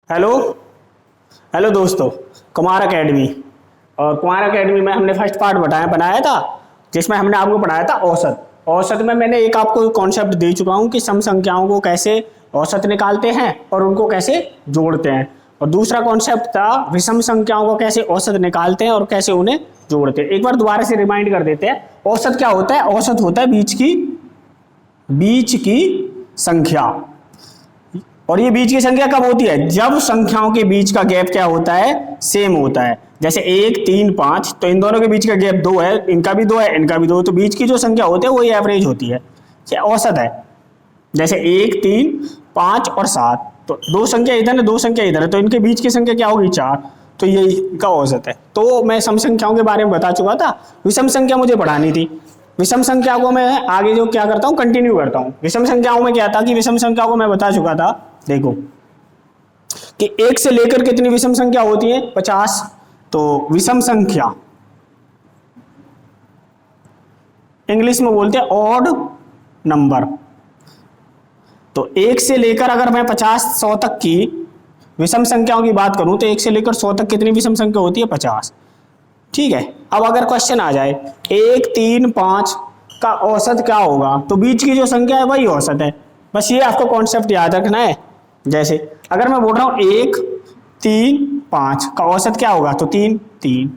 Hello hello दोस्तों, Kumar academy. और Kumar academy में हमने फर्स्ट पार्ट बनाया था, जिसमें हमने आपको पढ़ाया था औसत। औसत में मैंने एक आपको कॉन्सेप्ट दे चुका हूँ कि सम संख्याओं को कैसे औसत निकालते हैं और उनको कैसे जोड़ते हैं। और दूसरा कॉन्सेप्ट था विषम संख्याओं को कैसे औसत निकालते हैं और कैसे उन्हें जोड़ते हैं। एक बार दोबारा से रिमाइंड कर देते हैं, औसत क्या होता है। औसत होता है बीच की संख्या। और ये बीच की संख्या कब होती है? जब संख्याओं के बीच का गैप क्या होता है? सेम होता है। जैसे 1, 3, 5, तो इन दोनों के बीच का गैप 2 है, इनका भी 2 है, इनका भी 2, तो बीच की जो संख्या होती है वही एवरेज होती है, क्या औसत है। जैसे 1, 3, 5 और 7, तो 2 संख्या इधर है, 2 संख्या इधर है, तो इनके बीच की संख्या क्या होगी? 4, तो ये का औसत है। तो मैं सम संख्याओं के बारे में बता चुका था। विषम संख्या मुझे पढ़ानी थी। विषम संख्या को मैं आगे जो क्या करता हूँ, कंटिन्यू करता हूँ। विषम संख्याओं में क्या था कि विषम संख्याओं को मैं बता चुका था, देखो कि 1 से लेकर कितनी विषम संख्या होती है? 50। तो विषम संख्या इंग्लिश में बोलते हैं ऑड नंबर। तो 1 से लेकर अगर मैं 50, 100 तक की विषम संख्याओं की बात करूं तो 1 से लेकर 100 तक कितनी विषम संख्या होती है? 50। ठीक है। अब अगर क्वेश्चन आ जाए 1, 3, 5 का औसत क्या होगा, तो बीच की जो संख्या है वही औसत है। बस ये आपको कॉन्सेप्ट याद रखना है। जैसे अगर मैं बोल रहा हूं 1, 3, 5 का औसत क्या होगा, तो 3, 3।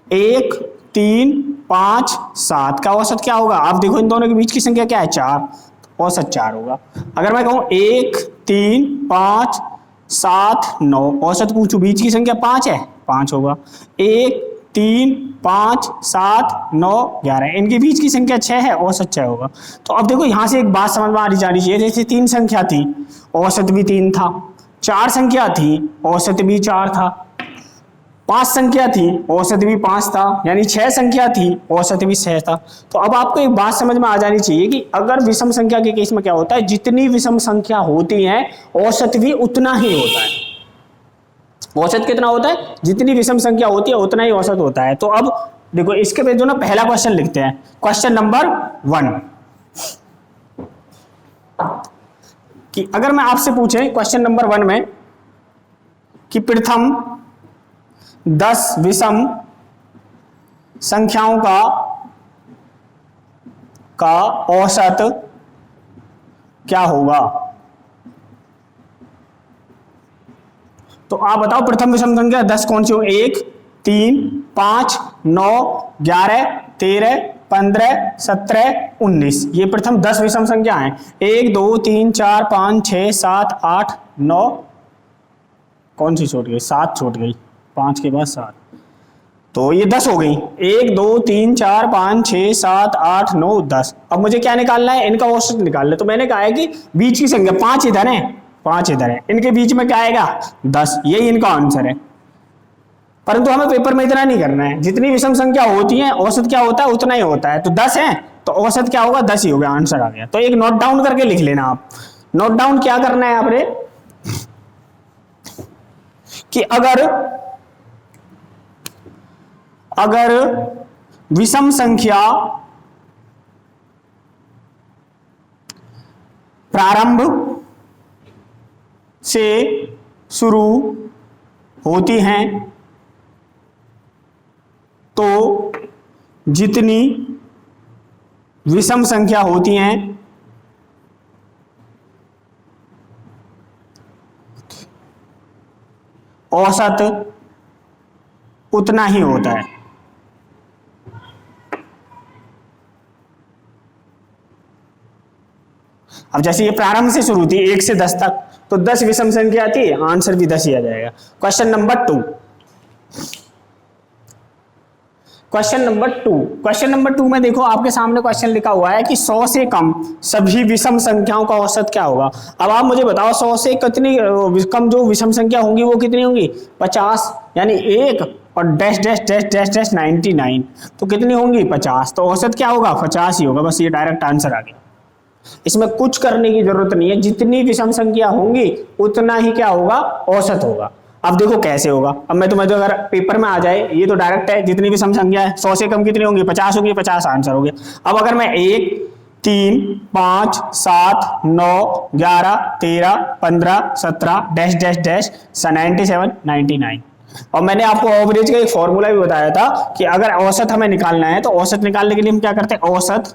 1, 3, 5, 7 का औसत क्या होगा? आप देखो इन दोनों के बीच की संख्या क्या है? 4, औसत 4 होगा। अगर मैं कहूं 1, 3, 5, 7, 9, औसत पूछूं, बीच की संख्या 5 है, 5 होगा। 1, 3, 5, 7, 9, 11, इनके बीच की संख्या 6 है, औसत 6 होगा। तो अब देखो यहां से एक बात समझ में आ जानी चाहिए। जैसे 3 संख्या थी, औसत भी 3 था। 4 संख्या थी, औसत भी 4 था। 5 संख्या थी, औसत भी 5 था। यानी 6 संख्या थी, औसत भी 6 था। तो अब आपको एक बात समझ में आ जानी चाहिए कि अगर विषम संख्या के केस में क्या होता है, जितनी विषम संख्या होती है औसत भी उतना ही होता है। औसत कितना होता है? जितनी विषम संख्या होती है उतना ही औसत होता है। तो अब देखो इसके पे जो ना पहला क्वेश्चन लिखते हैं, क्वेश्चन नंबर 1, कि अगर मैं आपसे पूछे क्वेश्चन नंबर 1 में कि प्रथम 10 विषम संख्याओं का औसत क्या होगा, तो आप बताओ प्रथम विषम संख्या 10 कौन सी हो? 1, 3, 5, 9, 11, 13, 15, 17, 19। ये प्रथम 10 विषम संख्या हैं। 1, 2, 3, 4, 5, 6, 7, 8, 9, कौन सी छूट गई? 7 छूट गई, 5 के बाद 7, तो ये 10 हो गई। 1, 2, 3, 4, 5, 6, 7, 8, 9, 10। अब मुझे क्या निकालना है? इनका औसत निकालना है। तो मैंने कहा है कि बीच की संख्या 5 इधर है, 5 इधर है, इनके बीच में क्या आएगा? 10। यही इनका आंसर है। परंतु हमें पेपर में इतना नहीं करना है। जितनी विषम संख्या होती है औसत क्या होता है? उतना ही होता है। तो 10 है तो औसत क्या होगा? 10 ही होगा, आंसर आ गया। तो एक नोट डाउन करके लिख लेना आप। नोट डाउन क्या करना है आपने कि अगर विषम संख्या प्रारंभ से शुरू होती हैं तो जितनी विषम संख्या होती हैं औसत उतना ही होता है। अब जैसे ये प्रारंभ से शुरू थी 1 से 10 तक, तो 10 विषम संख्या थी, आंसर भी 10 ही आ जाएगा। क्वेश्चन नंबर 2, क्वेश्चन नंबर 2 में देखो आपके सामने क्वेश्चन लिखा हुआ है कि 100 से कम सभी विषम संख्याओं का औसत क्या होगा। अब आप मुझे बताओ 100 से कितनी कम जो विषम संख्या होंगी वो कितनी होंगी? 50, यानी 1 और dash dash dash dash dash 99, तो कितनी होंगी? 50। तो औसत क्या होगा? 50 ही होगा। बस ये डायरेक्ट आंसर आ गया, इसमें कुछ करने की जरूरत नहीं है। जितनी विषम संख्या होंगी उतना ही क्या होगा? औसत होगा। अब देखो कैसे होगा। अब मैं तुम्हें, तो अगर पेपर में आ जाए, ये तो डायरेक्ट है, जितनी भी सम संख्या है 100 से कम कितनी होंगी? 50 होंगी, 50 आंसर हो गया। अब अगर मैं 1, 3, 5, 7, 9, 11, 13, 15, 17 डैश डैश डैश 97, 99। और मैंने आपको एवरेज का एक फॉर्मूला भी बताया था कि अगर औसत हमें निकालना है तो औसत निकालने के लिए हम क्या करते हैं, औसत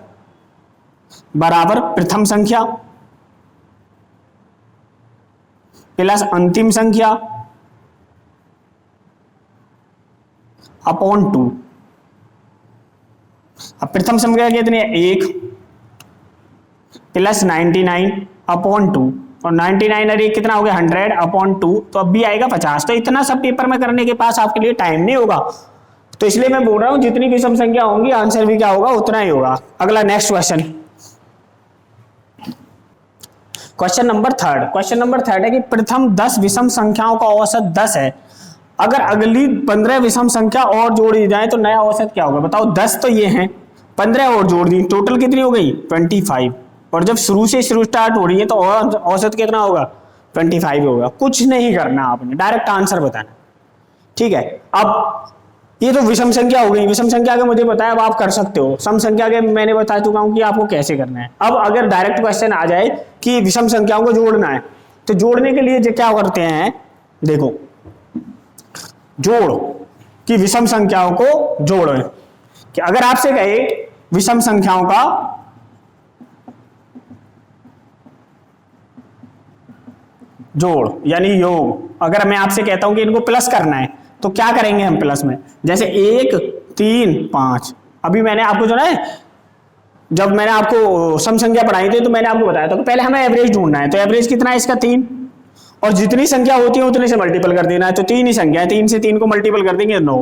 बराबर प्रथम संख्या प्लस अंतिम संख्या अपॉन 2। अब प्रथम संख्या कितनी है, 1 प्लस 99 अपॉन 2, और 99 और 1 कितना हो गया, 100 अपॉन 2, तो अब भी आएगा 50। तो इतना सब पेपर में करने के पास आपके लिए टाइम नहीं होगा, तो इसलिए मैं बोल रहा हूं जितनी विषम संख्या होंगी आंसर भी क्या होगा, उतना ही होगा। अगला next question, question number third है कि प्रथम 10 विषम संख्याओं का औसत 10 है, अगर अगली 15 विषम संख्या और जोड़ी जाए तो नया औसत क्या होगा। बताओ 10 तो ये हैं, 15 और जोड़ दी, टोटल कितनी हो गई 25, और जब शुरू स्टार्ट हो रही है तो औसत कितना होगा 25 होगा। कुछ नहीं करना आपने, डायरेक्ट आंसर बताना, ठीक है। अब ये तो विषम संख्या हो गई, विषम संख्या के मुझे पता है, अब आप कर सकते हो। सम संख्या के मैंने बता चुका हूं कि आपको कैसे करना है। अब अगर डायरेक्ट क्वेश्चन आ जाए कि विषम संख्याओं को जोड़ना है, तो जोड़ने के लिए क्या करते हैं, देखो जोड़ कि विषम संख्याओं को जोड़ो, कि अगर आपसे कहे विषम संख्याओं का जोड़ यानी योग, अगर मैं आपसे कहता हूं कि इनको प्लस करना है तो क्या करेंगे हम प्लस में, जैसे 1, 3, 5। अभी मैंने आपको जो है, जब मैंने आपको सम संख्या पढ़ाई थी तो मैंने आपको बताया था कि पहले हमें एवरेज ढूंढना है, तो एवरेज कितना है इसका 3, और जितनी संख्या होती है उतने से मल्टीपल कर देना है, तो 3 ही संख्या है, 3 से 3 को मल्टीपल कर देंगे 9।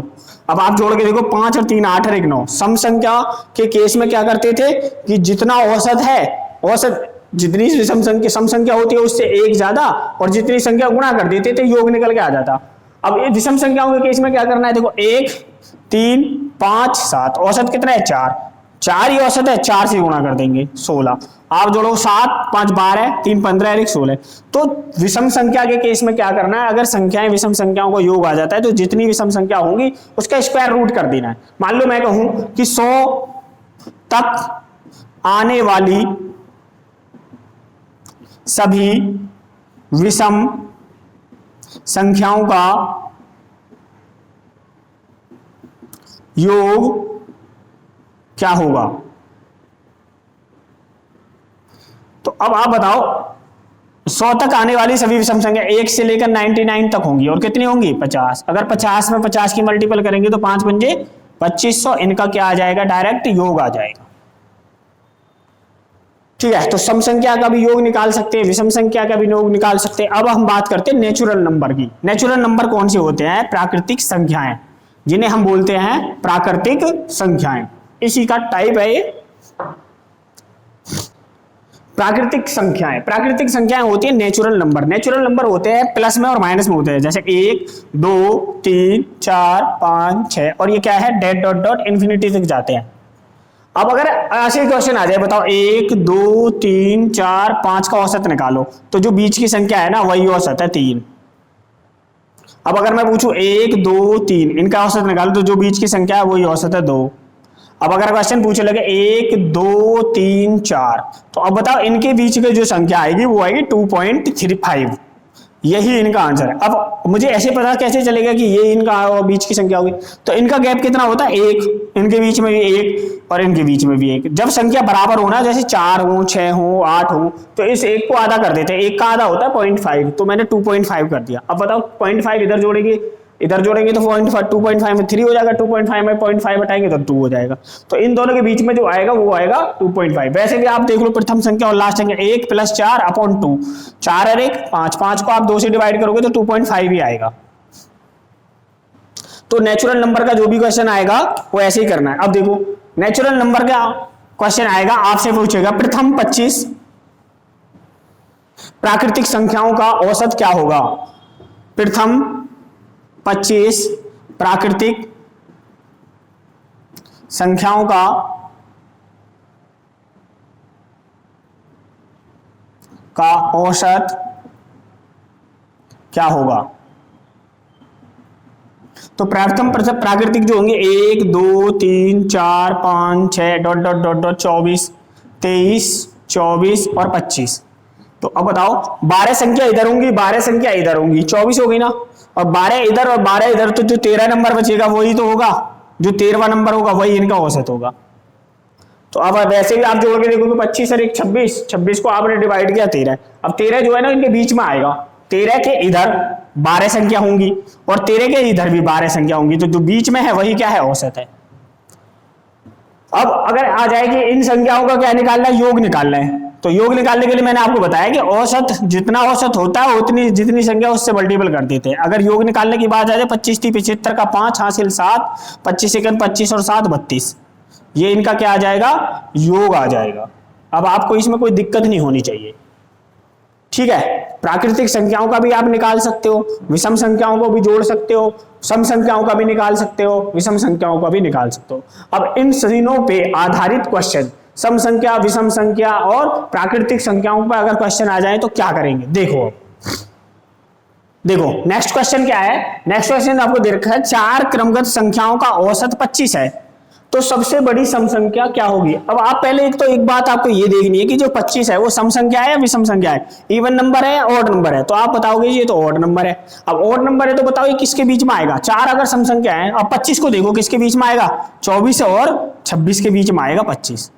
अब आप जोड़ के देखो 5 और 3 8 और 1 9। सम संख्या के केस में क्या करते थे कि जितना औसत है, औसत जितनी सम संख्या होती है उससे एक ज्यादा, और जितनी संख्या गुणा कर देते थे योग निकल के आ जाता। अब ये विषम संख्याओं के केस में क्या करना है, देखो 1, 3, 5, 7, औसत कितना है 4 ही औसत है, 4 से गुणा कर देंगे 16। आप जोड़ो 7, 5 12, 3 15 और 1 16। तो विषम संख्या के केस में क्या करना है, अगर संख्याएं विषम संख्याओं को योग आ जाता है तो जितनी विषम संख्या होंगी उसका स्क्वायर रूट कर देना है। मान लो मैं कहूं कि 100 तक आने वाली सभी विषम संख्याओं का योग क्या होगा। तो अब आप बताओ 100 तक आने वाली सभी विषम संख्या 1 से लेकर 99 तक होंगी, और कितनी होंगी 50। अगर 50 में 50 की मल्टीपल करेंगे तो 5 पंजे 2500, इनका क्या आ जाएगा, डायरेक्ट योग आ जाएगा, ठीक है। तो सम संख्या का भी योग निकाल सकते हैं, विषम संख्या का भी योग निकाल सकते हैं। अब हम बात करते हैं नेचुरल नंबर की। नेचुरल नंबर कौन से होते हैं, प्राकृतिक संख्याएं, जिन्हें हम बोलते हैं प्राकृतिक संख्याएं, इसी का टाइप है ये प्राकृतिक संख्याएं। प्राकृतिक संख्याएं होती है नेचुरल नंबर। नेचुरल नंबर होते हैं प्लस में और माइनस में होते हैं, जैसे 1, 2, 3, 4, 5, 6, और ये क्या है डेट डॉट डॉट इन्फिनिटी तक जाते हैं। अब अगर ऐसे क्वेश्चन आ जाए, बताओ 1, 2, 3, 4, 5 का औसत निकालो, तो जो बीच की संख्या है ना वही औसत है 3। अब अगर मैं पूछूं 1, 2, 3 इनका औसत निकालो, तो जो बीच की संख्या है वही औसत है 2। अब अगर क्वेश्चन पूछे लगे 1, 2, 3, 4, तो अब बताओ इनके बीच की जो संख्या आएगी वो आएगी 2.35, यही इनका आंसर है। अब मुझे ऐसे पता कैसे चलेगा कि ये इनका बीच की संख्या होगी, तो इनका गैप कितना होता है 1, इनके बीच में भी 1 और इनके बीच में भी 1। जब संख्या बराबर होना, जैसे 4 हो, 6 हो, 8 हो, तो इस 1 को आधा कर देते हैं, 1 का आधा होता है 0.5, तो मैंने 2.5 कर दिया। अब बताओ 0.5 इधर जोड़ेंगे, इधर जोड़ेंगे तो 2.5 में 3 हो जाएगा, 2.5 में 0.5 हटाएंगे तो 2 हो जाएगा। तो इन दोनों के बीच में जो आएगा वो आएगा 2.5। वैसे भी आप देख लो प्रथम संख्या और लास्ट संख्या 1 + 4 अपॉन 2, 4 और 1 5, 5 को आप 2 से डिवाइड करोगे तो 2.5 ही आएगा। तो नेचुरल नंबर का जो भी क्वेश्चन आएगा वो ऐसे ही करना है। अब देखो नेचुरल नंबर का क्वेश्चन आएगा, आपसे पूछेगा प्रथम 25 प्राकृतिक संख्याओं का औसत क्या होगा। प्रथम 25 प्राकृतिक संख्याओं का औसत क्या होगा। तो प्रथम प्राकृतिक जो होंगे 1, 2, 3, 4, 5, 6 डॉट डॉट डॉट डॉट 24, 23, 24 और 25। तो अब बताओ 12 संख्या इधर होंगी, 12 संख्या इधर होंगी, 24 होगी ना, और 12 इधर और 12 इधर, तो जो 13 नंबर बचेगा वही तो होगा, जो 13वां नंबर होगा वही इनका औसत होगा। तो अब वैसे भी आप जोड़ के देखोगे 25 और 1 26, 26 को आपने डिवाइड किया 13, अब 13 जो है ना इनके बीच में आएगा, 13 के इधर 12 संख्या होंगी और 13 के इधर भी 12 संख्या होंगी, तो जो बीच में है वही क्या है, औसत है। अब अगर आ जाएगी इन संख्याओं का क्या निकालना है, योग निकालना है, तो योग निकालने के लिए मैंने आपको बताया कि औसत जितना औसत होता है उतनी जितनी संख्या उससे मल्टीपल कर देते हैं। अगर योग निकालने की बात आ जाए 25 थी 75 का 5 हासिल 7, 25 सेकंड 25 और 7 32, ये इनका क्या आ जाएगा, योग आ जाएगा। अब आपको इसमें कोई दिक्कत नहीं होनी चाहिए, ठीक है। प्राकृतिक संख्याओं का भी आप निकाल सकते हो, विषम संख्याओं को भी जोड़ सकते हो, सम संख्याओं का भी निकाल सकते हो, विषम संख्याओं का भी निकाल सकते हो। अब इन तीनों पे आधारित क्वेश्चन, सम संख्या, विषम संख्या और प्राकृतिक संख्याओं पर अगर क्वेश्चन आ जाए तो क्या करेंगे, देखो। देखो नेक्स्ट क्वेश्चन क्या है, नेक्स्ट क्वेश्चन आपको दे रखा है 4 क्रमगत संख्याओं का औसत 25 है, तो सबसे बड़ी सम संख्या क्या होगी। अब आप पहले एक बात आपको ये देखनी है कि जो 25 है वो सम संख्या है या विषम संख्या है, इवन नंबर है या ऑड नंबर है, तो आप बताओगे ये तो ऑड नंबर है। अब ऑड नंबर है तो बताओ ये किसके बीच में आएगा, 4 अगर सम संख्या है, अब 25 को देखो किसके बीच में आएगा, 24 और 26 के बीच में आएगा 25।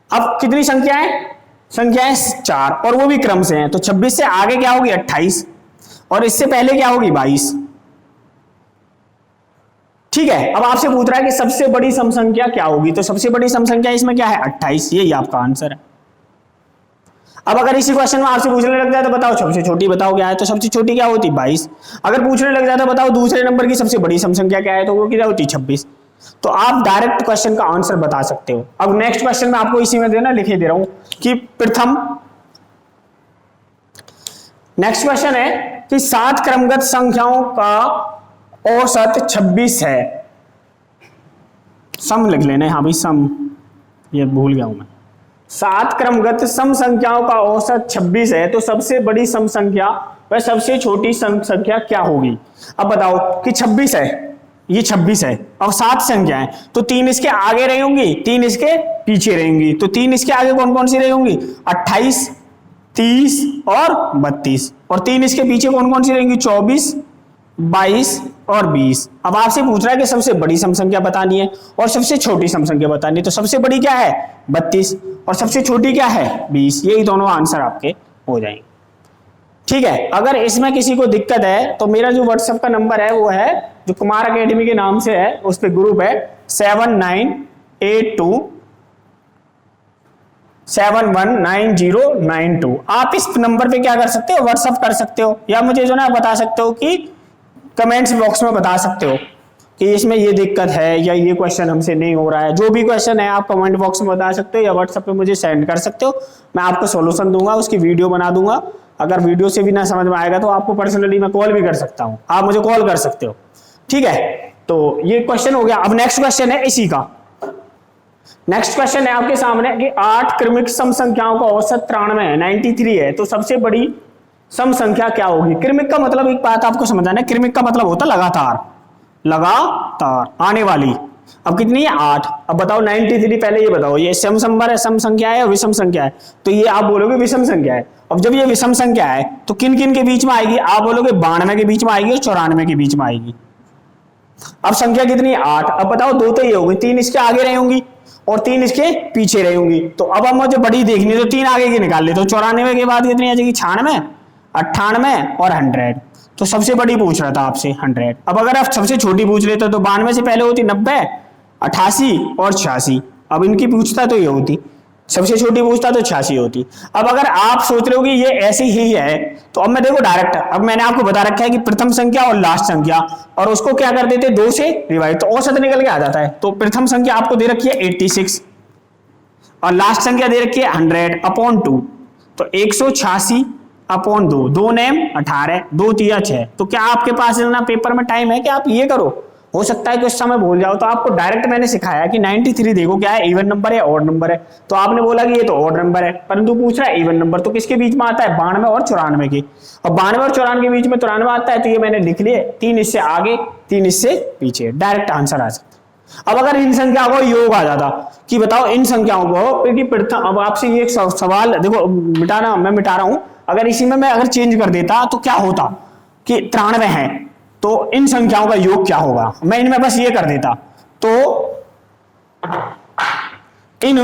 अब कितनी संख्याएं, संख्याएं 4 और वो भी क्रम से हैं, तो 26 से आगे क्या होगी 28 और इससे पहले क्या होगी 22, ठीक है। अब आपसे पूछ रहा है कि सबसे बड़ी सम संख्या क्या होगी, तो सबसे बड़ी सम संख्या इसमें क्या है 28, यही आपका आंसर है। अब अगर इसी क्वेश्चन में आपसे पूछने लग जाए तो बताओ सबसे छोटी बताओ क्या है, तो सबसे छोटी क्या होती 22। अगर पूछने लग जाता बताओ दूसरे नंबर की सबसे बड़ी सम संख्या क्या है, तो वो क्या होती 26। तो आप डायरेक्ट क्वेश्चन का आंसर बता सकते हो। अब नेक्स्ट क्वेश्चन में आपको इसी में देना लिखे दे रहा हूं कि प्रथम, नेक्स्ट क्वेश्चन है कि 7 क्रमगत संख्याओं का औसत 26 है, सम लिख लेना, हाँ भाई सम, ये भूल गया हूं मैं। 7 क्रमगत सम संख्याओं का औसत 26 है, तो सबसे बड़ी सम संख्या वह सबसे छोटी सम संख्या क्या होगी। अब बताओ कि 26 है, ये 26 है, अब 7 संख्याएं, तो 3 इसके आगे रहेंगी, 3 इसके पीछे रहेंगी, तो 3 इसके आगे कौन कौन सी रहेंगी 28, 30 और 32, और 3 इसके पीछे कौन कौन सी रहेंगी 24, 22 और 20। अब आपसे पूछ रहा है कि सबसे बड़ी सम संख्या बतानी है और सबसे छोटी सम संख्या बतानी है, तो सबसे बड़ी क्या है 32 और सबसे छोटी क्या है 20, यही दोनों आंसर आपके हो जाएंगे, ठीक है। अगर इसमें किसी को दिक्कत है तो मेरा जो व्हाट्सएप का नंबर है वो है, जो कुमार एकेडमी के नाम से है, उस पर ग्रुप है 7982719092। आप इस नंबर पे क्या कर सकते हो, व्हाट्सएप कर सकते हो, या मुझे जो ना बता सकते हो कि कमेंट्स बॉक्स में बता सकते हो कि इसमें ये दिक्कत है या ये क्वेश्चन हमसे नहीं हो रहा है। जो भी क्वेश्चन है आप कमेंट बॉक्स में बता सकते हो या व्हाट्सएप पे मुझे सेंड कर सकते हो, मैं आपको सॉल्यूशन दूंगा, उसकी वीडियो बना दूंगा। अगर वीडियो से भी ना समझ में आएगा तो आपको पर्सनली मैं कॉल भी कर सकता हूं, आप मुझे कॉल कर सकते हो, ठीक है। तो ये क्वेश्चन हो गया। अब नेक्स्ट क्वेश्चन है इसी का, नेक्स्ट क्वेश्चन है आपके सामने कि 8 क्रमिक सम संख्याओं का औसत 93 है, 93 है, तो सबसे बड़ी सम संख्या क्या होगी। क्रमिक का मतलब एक बात आपको समझाना है, क्रमिक का मतलब होता है लगातार, लगातार आने वाली। अब कितनी है 8। अब बताओ 93, पहले ये बताओ ये सम संख्या है, सम संख्या है या विषम संख्या है, तो ये आप बोलोगे विषम संख्या है। अब जब ये विषम संख्या है तो किन किन के बीच में आएगी, आप बोलोगे 92 के बीच में आएगी और 94 के बीच में आएगी। अब संख्या कितनी है 8। अब बताओ दो तो ये होगी, 3 इसके आगे रहेंगी और 3 इसके पीछे रहेंगी, तो अब हम मुझे बड़ी देखनी तो 3 आगे की निकाल ले, तो 94 के बाद कितनी आ जाएगी 96, 98 और 100। तो सबसे बड़ी पूछ रहा था आपसे 100। अब अगर आप सबसे छोटी पूछ लेते तो 92 से पहले होती 90, 88 और 86। अब इनकी पूछता तो ये होती, सबसे छोटी पूछता तो 86 होती। अब अगर आप सोच रहे हो कि ये ऐसी ही है, तो अब मैं देखो डायरेक्ट, अब मैंने आपको बता रखा है कि प्रथम संख्या और लास्ट संख्या, और उसको क्या कर देते 2 से डिवाइड, तो औसत निकल के आ जाता है। तो प्रथम संख्या आपको दे रखी है 86 और लास्ट संख्या दे रखी है 100/2, तो 186/2, 2 नेम 18, 2 तिया 6। तो क्या आपके पास ना पेपर में टाइम है कि आप ये करो, हो सकता है कि उस समय भूल जाओ। तो आपको डायरेक्ट मैंने सिखाया कि 93 देखो क्या है, इवन नंबर है ऑड नंबर है, तो आपने बोला कि ये तो ऑड नंबर है, परंतु पूछ रहा है इवन नंबर, तो किसके बीच में आता है 92 और 94 के, और 92 और 94 के बीच में 93 आता है, तो ये मैंने लिख लिए 3 इससे आगे 3 इससे पीछे, डायरेक्ट आंसर आ सकता है। अब अगर इन संख्याओं को योग आ जाता कि बताओ इन संख्याओं को, क्योंकि प्रथम, अब आपसे ये एक सवाल देखो, मिटाना मैं मिटा रहा हूं, अगर इसी में मैं अगर चेंज कर देता तो क्या होता कि 93 है, तो इन संख्याओं का योग क्या होगा, मैं इनमें बस ये कर देता, तो इन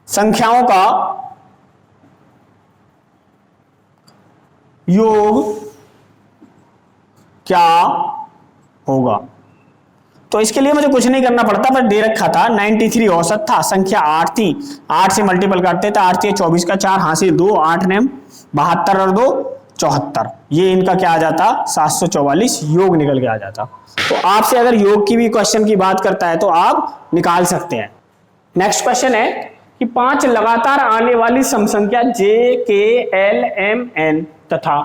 संख्याओं का योग क्या होगा। तो इसके लिए मुझे कुछ नहीं करना पड़ता, बस दे रखा था 93 औसत था, संख्या 8 थी, 8 से मल्टीपल करते थे, 8 से 24 का 4 हासिल 2, 8 ने 72 और 2 74, ये इनका क्या आ जाता 744 योग निकल के आ जाता। तो आपसे अगर योग की भी क्वेश्चन की बात करता है तो आप निकाल सकते हैं। नेक्स्ट क्वेश्चन है कि 5 लगातार आने वाली सम संख्या J, K, L, M, N तथा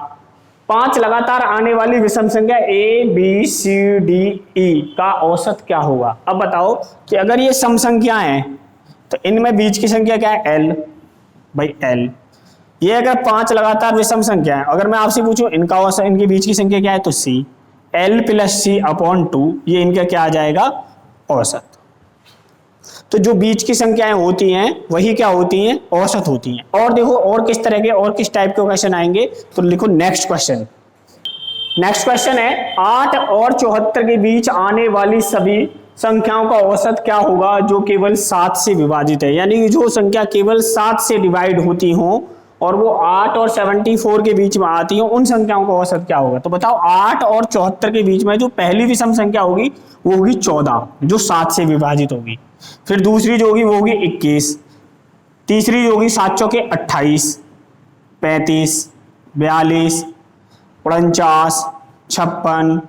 5 लगातार आने वाली विषम संख्या A, B, C, D, E का औसत क्या होगा। अब बताओ कि अगर ये सम संख्या है तो इनमें बीच की संख्या क्या है L भाई L, ये अगर 5 लगातार विषम संख्या है, अगर मैं आपसे पूछूं इनका औसत, इनके बीच की संख्या क्या है तो C, L plus C upon 2, ये इनका क्या आ जाएगा औसत। तो जो बीच की संख्याएं होती हैं वही क्या होती हैं औसत होती हैं। और देखो और किस तरह के और किस टाइप के क्वेश्चन आएंगे, तो लिखो नेक्स्ट क्वेश्चन। नेक्स्ट क्वेश्चन है 8 और 74 के बीच आने वाली सभी संख्याओं का औसत क्या होगा जो केवल 7 से विभाजित है, यानी जो संख्या केवल 7 से डिवाइड होती हो और वो 8 और 74 के बीच में आती हो, उन संख्याओं का औसत क्या होगा। तो बताओ 8 और 74 के बीच में जो पहली विषम संख्या होगी वो होगी 14 जो 7 से विभाजित होगी, फिर दूसरी जो होगी वो होगी 21, तीसरी जो होगी 7 चौके 28, 35, 42, 49, 56,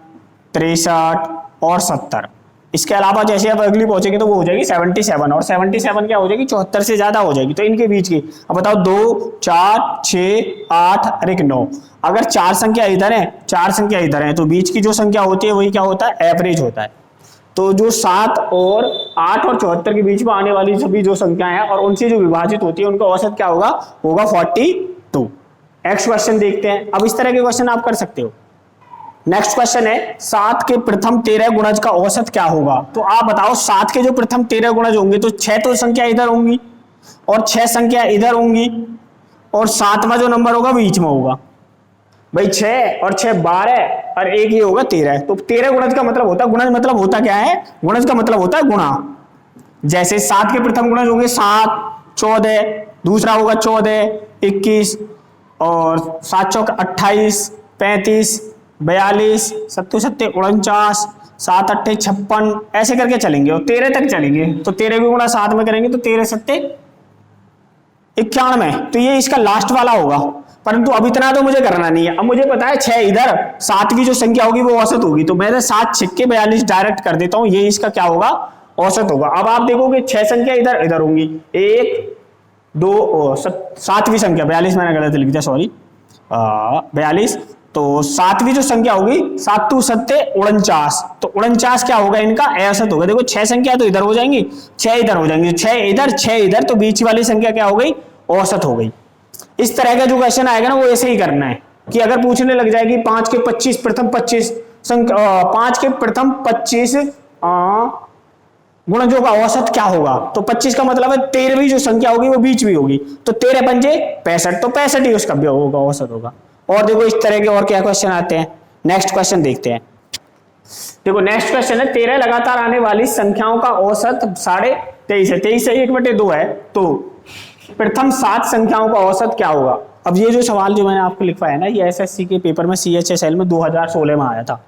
63 और 70। इसके अलावा जैसे आप अगली पहुंचेंगे तो वो हो जाएगी 77, और 77 क्या हो जाएगी 74 से ज्यादा हो जाएगी, तो इनके बीच की। अब बताओ 2, 4, 6, 8 और 1 9, अगर 4 संख्या इधर है 4 संख्या इधर है तो बीच की जो संख्या होती है वही क्या होता है एवरेज होता है। तो जो 7 और 8 और 74 के बीच में आने वाली सभी जो संख्याएं हैं और उनसे जो विभाजित होती है उनका औसत क्या होगा 42। नेक्स्ट क्वेश्चन देखते हैं। अब इस तरह के क्वेश्चन आप कर सकते हो। नेक्स्ट क्वेश्चन है 7 के प्रथम 13 गुणज का औसत क्या होगा। तो आप बताओ 7 के जो प्रथम 13 गुणज होंगे तो 6 तो संख्या इधर होंगी और 6 संख्या इधर होंगी और 7वां जो नंबर होगा बीच में होगा भाई 6 और 6 12 और 1 ये होगा 13। तो 13 गुणज का मतलब होता है, गुणज मतलब होता क्या है, गुणज का मतलब होता है गुणा। जैसे 7 के प्रथम गुणज होंगे 7 14, दूसरा होगा 14 21 और 7 चौक 28 35 42 7 7 49 7 8 56 ऐसे करके चलेंगे और 13 तक चलेंगे। तो 13 को गुणा 7 में करेंगे तो 13 7 91, तो ये इसका लास्ट वाला होगा। परंतु अब इतना तो मुझे करना नहीं है, अब मुझे पता है 6 इधर 7वीं जो संख्या होगी वो औसत होगी, तो मैं 7 छिक्के 42 डायरेक्ट कर देता हूं, ये इसका क्या होगा औसत होगा। अब आप देखोगे 6 संख्या इधर इधर होंगी 1 2 7वीं संख्या 42 मैंने गलत लिख दिया सॉरी 42, तो 7वीं जो संख्या होगी 7 2 7 49, तो 49 क्या होगा इनका औसत होगा। देखो 6 संख्या तो इधर हो जाएंगी 6 इधर हो जाएंगी 6 इधर तो बीच वाली संख्या क्या हो गई औसत हो गई। इस तरह का जो क्वेश्चन आएगा ना वो ऐसे ही करना है कि अगर पूछने लग जाएगी 5 के 25 प्रथम 25 5 के प्रथम 25 गुणजों का औसत क्या होगा, तो 25 का मतलब है 13वीं जो संख्या होगी वो बीच में होगी, तो 13 पंजे 65, तो 65 ही उसका भी होगा औसत होगा। और देखो इस तरह के और क्या क्वेश्चन आते हैं। नेक्स्ट क्वेश्चन देखते हैं। देखो नेक्स्ट क्वेश्चन है 13 लगातार आने वाली संख्याओं का औसत 23.5 है, 23 से 1/2 है, तो प्रथम 7 संख्याओं का औसत क्या होगा। अब ये जो सवाल जो मैंने आपको लिखवाया ना ये एसएससी के पेपर में CHSL में 2016 में आया था,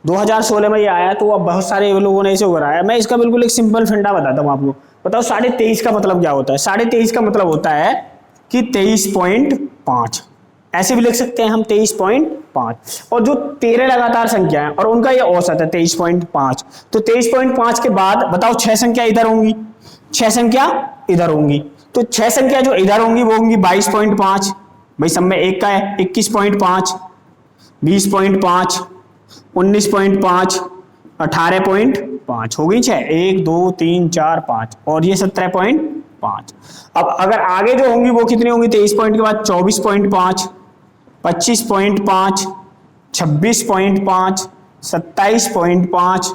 2016 में ये आया, तो अब बहुत सारे लोगों ने इसे कराया। मैं इसका बिल्कुल एक सिंपल फंडा बताता हूँ आपको। बताओ 23.5 का मतलब क्या होता है। 23.5 का मतलब होता है कि 23.5, ऐसे भी लिख सकते हैं हम 23.5, और जो 13 लगातार संख्या है और उनका ये औसत है 23.5, तो 23.5 के बाद बताओ 6 संख्या इधर होंगी 6 संख्या इधर होंगी, तो 6 संख्या जो इधर होंगी वो होंगी 22.5, भाई सब में एक का है 21.5 20.5 19.5 18.5 हो गई 6 1 2 3 4 5 और ये 17.5। अब अगर आगे जो होंगी वो कितनी होंगी 23 पॉइंट के बाद 24.5 25.5 26.5 27.5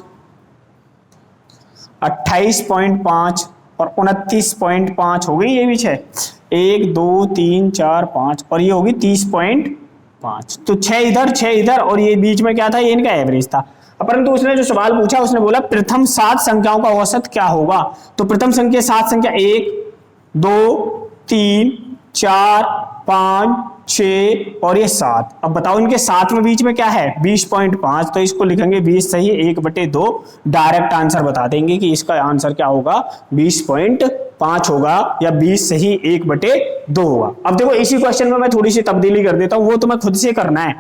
28.5 और 29.5 हो गई, ये भी 6, 1 2 3 4 5 और ये होगी 30.5। तो 6 इधर 6 इधर और ये बीच में क्या था, ये इनका एवरेज था। परंतु उसने जो सवाल पूछा उसने बोला प्रथम 7 संख्याओं का औसत क्या होगा। तो प्रथम संख्या 7 संख्या 1 2 3 4 5 6 और ये 7। अब बताओ इनके साथ में बीच में क्या है 20.5, तो इसको लिखेंगे 20 सही 1/2। डायरेक्ट आंसर बता देंगे कि इसका आंसर क्या होगा 20.5 होगा या 20 सही 1/2 होगा। अब देखो इसी क्वेश्चन में मैं थोड़ी सी तब्दीली कर देता हूं, वो तुम्हें खुद से करना है,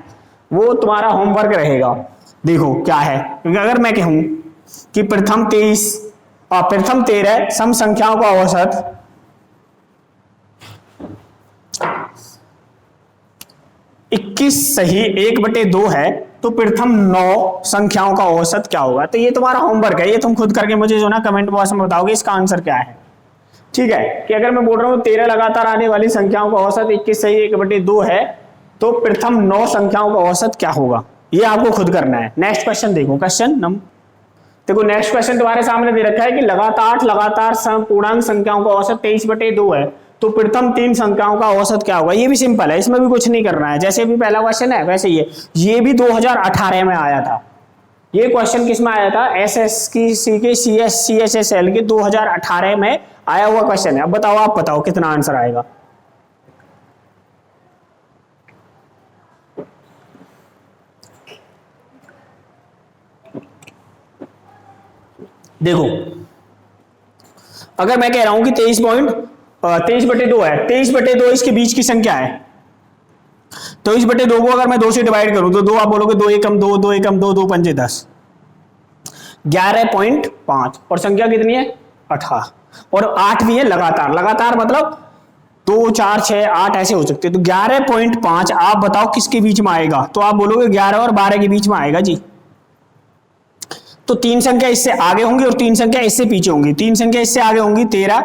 वो तुम्हारा होमवर्क रहेगा। देखो क्या है, क्योंकि अगर मैं कहूं कि प्रथम 23 और प्रथम 13 सम संख्याओं का औसत 21 सही 1/2 है, तो प्रथम 9 संख्याओं का औसत क्या होगा। तो ये तुम्हारा होमवर्क है, ये तुम खुद करके मुझे जो ना कमेंट बॉक्स में बताओगे इसका आंसर क्या है। ठीक है, कि अगर मैं बोल रहा हूं 13 लगातार आने वाली संख्याओं का औसत 21 सही 1/2 है, तो प्रथम 9 संख्याओं का औसत क्या होगा, ये आपको खुद करना है। नेक्स्ट क्वेश्चन देखो, देखो नेक्स्ट क्वेश्चन तुम्हारे सामने दे रखा है कि लगातार पूर्णांक संख्याओं का औसत 23/2 है, तो प्रथम 3 संख्याओं का औसत क्या होगा। ये भी सिंपल है, इसमें भी कुछ नहीं करना है, जैसे भी पहला क्वेश्चन है वैसे ये भी 2018 में आया था। ये क्वेश्चन किस में आया था, SSC के CHSL के 2018 में आया हुआ क्वेश्चन है। अब बताओ, आप बताओ कितना आंसर आएगा। देखो अगर मैं कह रहा हूं कि 23/2 है, 23/2 इसके बीच की संख्या है, 23/2 को अगर मैं 2 से डिवाइड करूं तो 2 आप बोलोगे 2 एकम 2 2 एकम 2 2 पंजे 10, 11.5 और संख्या कितनी है 18 और 8 भी है लगातार मतलब 2 4 6 8 ऐसे हो सकते हैं। तो 11.5 आप बताओ किसके बीच में आएगा, तो आप बोलोगे 11 और 12 के बीच में आएगा जी। तो 3 संख्या इससे आगे होंगी और 3 संख्या इससे पीछे होंगी। 3 संख्या इससे आगे होंगी 13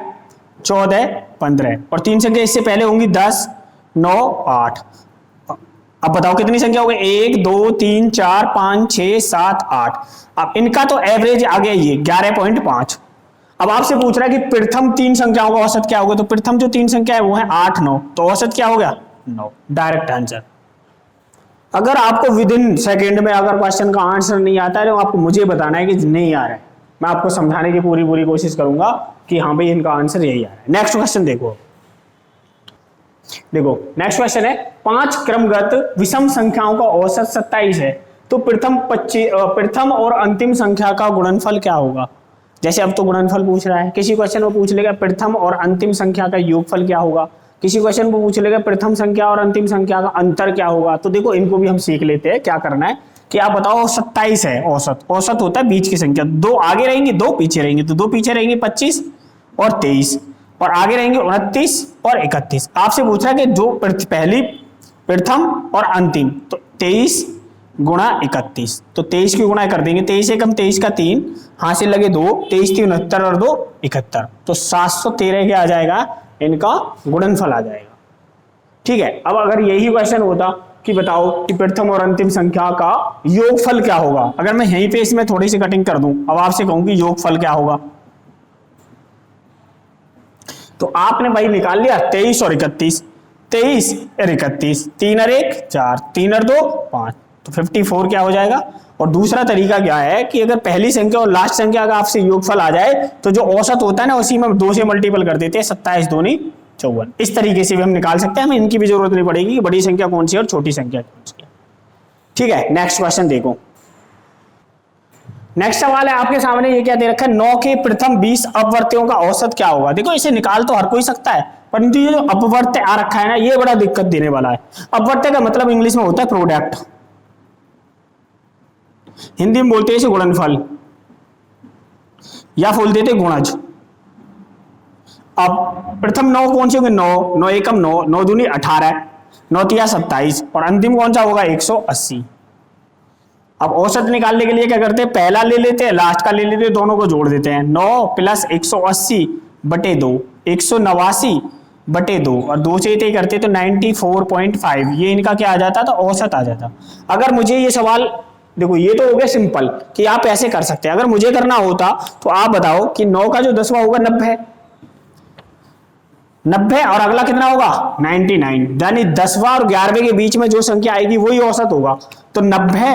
14 15 और 3 संख्या इससे पहले होंगी 10 9 8। अब बताओ कितनी संख्या हो गई 1 2 3 4 5 6 7 8। अब इनका तो एवरेज आ गया ये 11.5। अब आपसे पूछ रहा है कि प्रथम 3 संख्याओं का औसत क्या होगा, तो प्रथम जो 3 संख्या है वो है 8 9, तो औसत क्या हो गया 9। Direct answer. अगर आपको विद इन सेकेंड में अगर क्वेश्चन का आंसर नहीं आता है तो आपको मुझे बताना है कि नहीं आ रहा है, मैं आपको समझाने की पूरी कोशिश करूंगा कि हाँ भाई इनका आंसर यही आ रहा है। नेक्स्ट क्वेश्चन देखो नेक्स्ट क्वेश्चन है 5 क्रमगत विषम संख्याओं का औसत 27 है, तो प्रथम और अंतिम संख्या का गुणनफल क्या होगा। जैसे अब तो गुणनफल पूछ रहा है, किसी क्वेश्चन में पूछ लेगा प्रथम और अंतिम संख्या का योगफल क्या होगा, किसी क्वेश्चन में पूछ लेगा प्रथम संख्या और अंतिम संख्या का अंतर क्या होगा। तो देखो इनको भी हम सीख लेते हैं। क्या करना है कि आप बताओ 27 है औसत होता है बीच की संख्या, 2 आगे रहेंगे 2 पीछे रहेंगे, तो 2 पीछे रहेंगे 25 और 23 और आगे रहेंगे 29 और 31। आपसे पूछ रहा है कि जो पहली प्रथम और अंतिम, तो 23 गुणा 31, तो 23 की गुणा कर देंगे, 23 एकम 23 का 3 हाथ से लगे 2, 23 3 69 और 2 71, तो 713 क्या आ जाएगा इनका गुणनफल आ जाएगा। ठीक है, अब अगर यही क्वेश्चन होता कि बताओ कि प्रथम और अंतिम संख्या का योगफल क्या होगा, अगर मैं यहीं पे इसमें थोड़ी सी कटिंग कर दूं, अब आपसे कहूं कि योगफल क्या होगा, तो आपने भाई निकाल लिया 23 और 31, 23 और 31, 3 और 1 4, 3 और 2 5, तो 54 क्या हो जाएगा। और दूसरा तरीका क्या है कि अगर पहली संख्या और लास्ट संख्या का आपसे योगफल आ जाए तो जो औसत होता है ना उसी में 2 से मल्टीपल कर देते हैं, 27 दूनी 54। इस तरीके से भी हम निकाल सकते हैं, हमें इनकी भी जरूरत नहीं पड़ेगी कि बड़ी संख्या कौन सी है और छोटी संख्या कौन सी है। ठीक है, नेक्स्ट क्वेश्चन देखो। नेक्स्ट सवाल है आपके सामने, ये क्या दे रखा है 9 के प्रथम 20 अपवर्त्यों का औसत क्या होगा। देखो इसे निकाल तो हर कोई सकता है, परंतु ये जो अपवर्त्य आ रखा है ना ये बड़ा दिक्कत देने वाला है। अपवर्त्य का मतलब इंग्लिश में होता है प्रोडक्ट, हिंदी में बोलते हैं इसे गुणनफल या बोल देते गुणज। अब प्रथम 9 कौन से होंगे 9 9 एकम 9 9 दूनी 18 9 तिया 27 और अंतिम कौन सा होगा 180। अब औसत निकालने के लिए क्या करते हैं, पहला ले लेते हैं लास्ट का ले लेते हैं, दोनों को जोड़ देते हैं, 9 प्लस 180 बटे 2 189 बटे 2 और 2 से ही करते तो 94.5, ये इनका क्या आ जाता, तो औसत आ जाता। अगर मुझे ये सवाल देखो ये तो हो गया सिंपल कि आप ऐसे कर सकते हैं। अगर मुझे करना होता तो आप बताओ कि 9 का जो 10वां होगा 90, 90 और अगला कितना होगा 99, यानी 10वां और 11वें के बीच में जो संख्या आएगी वही औसत होगा। तो 90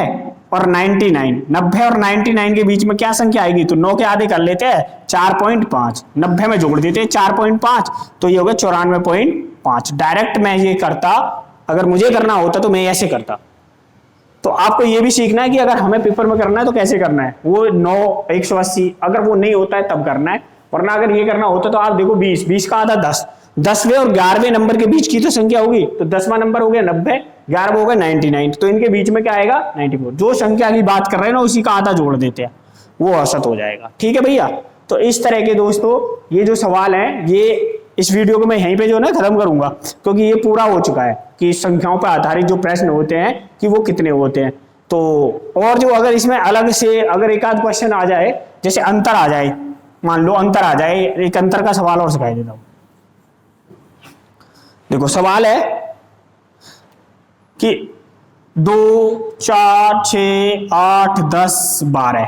और 99, 90 और 99 के बीच में क्या संख्या आएगी, तो 9 के आधे कर लेते हैं 4.5, 90 में जोड़ देते हैं 4.5, तो ये होगा 94.5। डायरेक्ट मैं ये करता, अगर मुझे करना होता तो मैं ऐसे करता। तो आपको ये भी सीखना है कि अगर हमें पेपर में करना है तो कैसे करना है, वो 9 180 अगर वो नहीं होता है तब करना है, वरना अगर ये करना होता तो आप देखो 20, 20 का आधा 10, 10वें और 11वें नंबर के बीच की तो संख्या होगी, तो 10वां नंबर हो गया 90, 11वां हो गया 99, तो इनके बीच में क्या आएगा 94। जो संख्या की बात कर रहे हैं ना उसी का आधा जोड़ देते हैं, वो औसत हो जाएगा। ठीक है भैया, तो इस तरह के दोस्तों ये जो सवाल है ये इस वीडियो को मैं यहीं पे जो है ना खत्म करूंगा, क्योंकि ये पूरा हो चुका है कि संख्याओं पर आधारित जो प्रश्न होते हैं कि वो कितने होते हैं। तो और जो अगर इसमें अलग से अगर एक आध क्वेश्चन आ जाए, जैसे अंतर आ जाए, मान लो अंतर आ जाए, एक अंतर का सवाल और सिखाई देता हूं। देखो सवाल है कि 2 4 6 8 10 12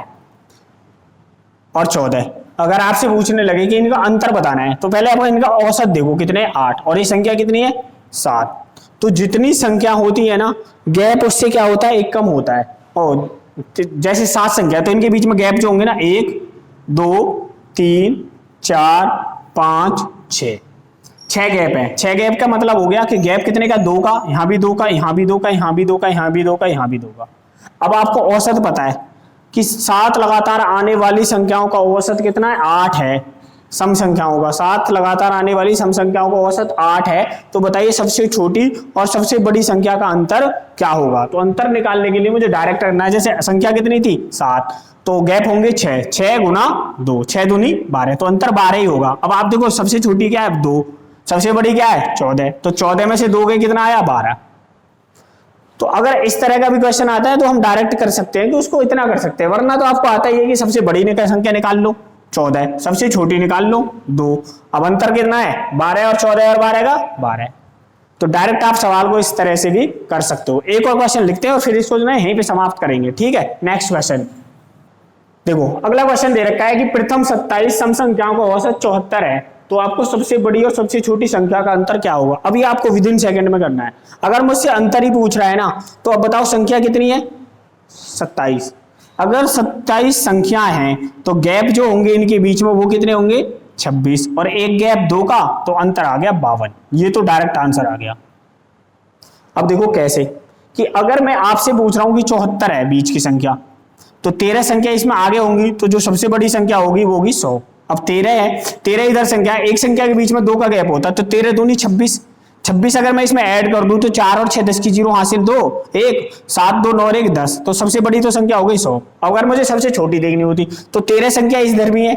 और 14 अगर आपसे पूछने लगे कि इनका अंतर बताना है, तो पहले आप इनका औसत देखो कितने 8 और ये संख्या कितनी है 7। तो जितनी संख्या होती है ना गैप उससे क्या होता है एक कम होता है। और जैसे 7 संख्या तो इनके बीच में गैप जो होंगे ना 1 2 3 4 5 6, 6 गैप है। 6 गैप का मतलब हो गया कि गैप कितने का 2 का, यहां भी 2 का, यहां भी 2 का, यहां भी 2 का, यहां भी 2 का, यहां भी 2 का। अब आपको औसत पता है कि 7 लगातार आने वाली संख्याओं का औसत कितना है 8 है, सम संख्याओं का 7 लगातार आने वाली सम संख्याओं का औसत 8 है। तो बताइए सबसे छोटी और सबसे बड़ी संख्या का अंतर क्या होगा। तो अंतर निकालने के लिए मुझे डायरेक्ट करना है, जैसे संख्या कितनी थी 7, तो गैप होंगे 6, 6 गुना 2, 6 दूनी 12, तो अंतर 12 ही होगा। अब आप देखो सबसे छोटी क्या है 2, सबसे बड़ी क्या है 14, तो 14 में से 2 गए कितना आया 12। तो अगर इस तरह का भी क्वेश्चन आता है तो हम डायरेक्ट कर सकते हैं कि उसको इतना कर सकते हैं, वरना तो आपको आता ही है कि सबसे बड़ी संख्या निकाल लो 14, सबसे छोटी निकाल लो 2। अब अंतर कितना है 12 और 14 और 12 का 12। तो डायरेक्ट आप सवाल को इस तरह से भी कर सकते हो। एक और क्वेश्चन लिखते हैं और फिर इसको जो है यहीं पे समाप्त करेंगे। ठीक है, नेक्स्ट क्वेश्चन देखो। अगला क्वेश्चन दे रखा है कि प्रथम 27 सम संख्याओं का औसत 74 है, तो आपको सबसे बड़ी और सबसे छोटी संख्या का अंतर क्या होगा। अभी आपको विद इन सेकंड में करना है। अगर मुझसे अंतर ही पूछ रहा है ना, तो अब बताओ संख्या कितनी है 27। अगर 27 संख्या हैं तो गैप जो होंगे इनके बीच में वो कितने होंगे 26, और एक गैप 2 का, तो अंतर आ गया 52। ये तो डायरेक्ट आंसर आ गया। अब देखो कैसे, कि अगर मैं आपसे पूछ रहा हूं कि 74 है बीच की संख्या, तो 13 संख्या इसमें आगे होंगी, तो जो सबसे बड़ी संख्या होगी वो होगी 100। अब 13 है, 13 इधर संख्या है, एक संख्या के बीच में 2 का गैप होता है, तो 13 दूनी 26, 26 अगर मैं इसमें ऐड कर दूं तो 4 और 6 10 की 0 हासिल 2 1 7 2 9 और 1 10, तो सबसे बड़ी तो संख्या हो गई 100। अगर मुझे सबसे छोटी देखनी होती तो 13 संख्या इस इधर भी है,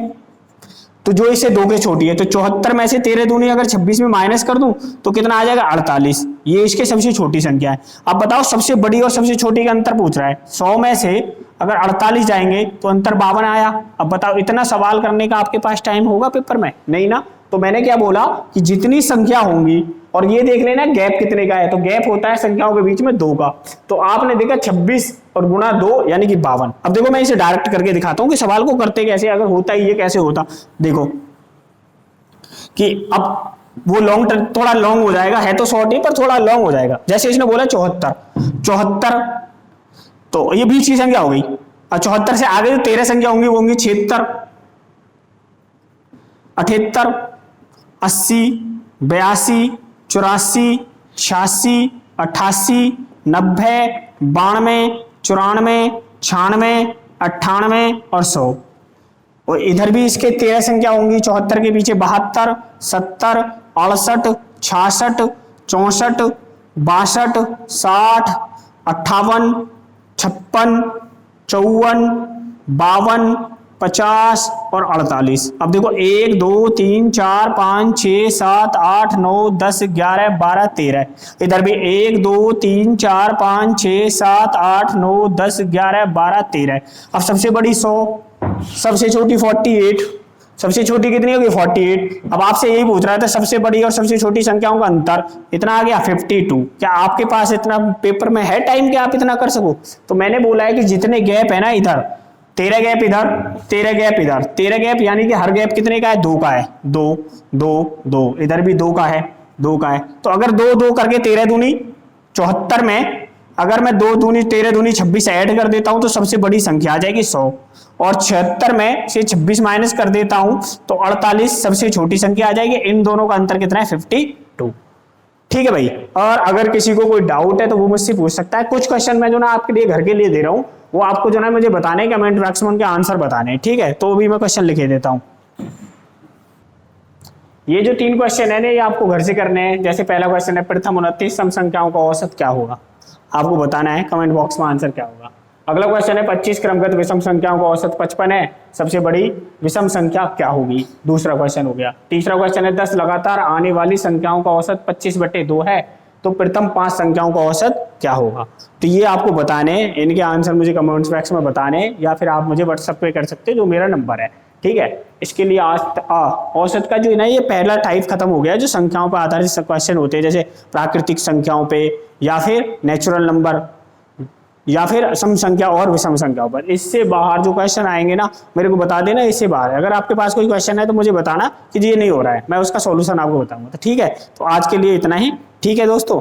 तो जो इससे 2 के छोटी है, तो 74 में से 13 दूनी अगर 26 में माइनस कर दूं तो कितना आ जाएगा 48। ये इसके सबसे छोटी संख्या है। अब बताओ सबसे बड़ी और सबसे छोटी का अंतर पूछ रहा है, 100 में से अगर 48 जाएंगे तो अंतर 52 आया। अब बताओ इतना सवाल करने का आपके पास टाइम होगा पेपर में, नहीं ना। तो मैंने क्या बोला कि जितनी संख्या होंगी, और ये देख लेना गैप कितने का है, तो गैप होता है संख्याओं के बीच में 2 का, तो आपने देखा 26 और गुणा 2 यानी कि 52। अब देखो मैं इसे डायरेक्ट करके दिखाता हूं कि सवाल को करते कैसे, अगर होता ही ये कैसे होता। देखो कि अब वो लॉन्ग थोड़ा लॉन्ग हो जाएगा, है तो शॉर्ट ही पर थोड़ा लॉन्ग हो जाएगा। जैसे इसने बोला 74, तो ये बीच की संख्या हो गई। और 74 से आगे जो 13 संख्या होंगी वो होंगी 76 78 80 82 84 86 88 90 92 94 96 98 और 100। और इधर भी इसके 13 संख्या होंगी, 74 के पीछे 72 70 68 66 64 62 60 58 56 54 52 50 और 48। अब देखो 1 2 3 4 5 6 7 8 9 10 11 12 13। इधर भी 1 2 3 4 5 6 7 8 9 10 11 12 13। अब सबसे बड़ी 100, सबसे छोटी 48, सबसे छोटी कितनी होगी 48। अब आपसे यही पूछ रहा था सबसे बड़ी और सबसे छोटी संख्याओं का अंतर, इतना आ गया 52। क्या आपके पास इतना पेपर में है टाइम कि आप इतना कर सको? तो मैंने बोला है कि जितने गैप है ना, इधर 13 गैप, इधर 13 गैप, इधर 13 गैप, यानी कि हर गैप कितने का है? 2 का है। 2 2 2, इधर भी 2 का है, 2 का है। तो अगर 2 2 करके 13 दूनी 74 में अगर मैं 2 दूनी 13 दूनी 26 ऐड कर देता हूं तो सबसे बड़ी संख्या आ जाएगी 100, और 76 में से 26 माइनस कर देता हूं तो 48 सबसे छोटी संख्या आ जाएगी। इन दोनों का अंतर कितना है? 52। ठीक है भाई। और अगर किसी को कोई डाउट है तो वो मुझसे पूछ सकता है। कुछ क्वेश्चन मैं जो ना आपके लिए घर के लिए दे रहा हूं, वो आपको जो ना मुझे बताने हैं, कमेंट बॉक्स में उनके आंसर बताने हैं, ठीक है? तो भी मैं क्वेश्चन लिखे देता हूं। ये जो 3 क्वेश्चन है ना, ये आपको घर से करने हैं। जैसे पहला क्वेश्चन है, प्रथम 29 सम संख्याओं का औसत क्या होगा? आपको बताना है कमेंट बॉक्स में आंसर क्या होगा। अगला क्वेश्चन है, 25 क्रमगत विषम संख्याओं का औसत 55 है, सबसे बड़ी विषम संख्या क्या होगी? दूसरा क्वेश्चन हो गया। तीसरा क्वेश्चन है, 10 लगातार आने वाली संख्याओं का औसत 25/2 है, तो प्रथम 5 संख्याओं का औसत क्या होगा? तो ये आपको बताने, इनके आंसर मुझे कमेंट बॉक्स में बताने, या फिर आप मुझे व्हाट्सएप पे कर सकते हो, जो मेरा नंबर है, ठीक है? इसके लिए औसत का जो है ना, ये पहला टाइप खत्म हो गया, जो संख्याओं पर आधारित क्वेश्चन होते हैं, जैसे प्राकृतिक संख्याओं पे, या फिर नेचुरल नंबर, या फिर सम संख्या और विषम संख्याओं पर। इससे बाहर जो क्वेश्चन आएंगे ना, मेरे को बता देना इससे बाहर है। अगर आपके पास कोई क्वेश्चन है तो मुझे बताना कि ये नहीं हो रहा है, मैं उसका सॉल्यूशन आपको बताऊंगा। तो ठीक है, तो आज के लिए इतना ही। ठीक है दोस्तों।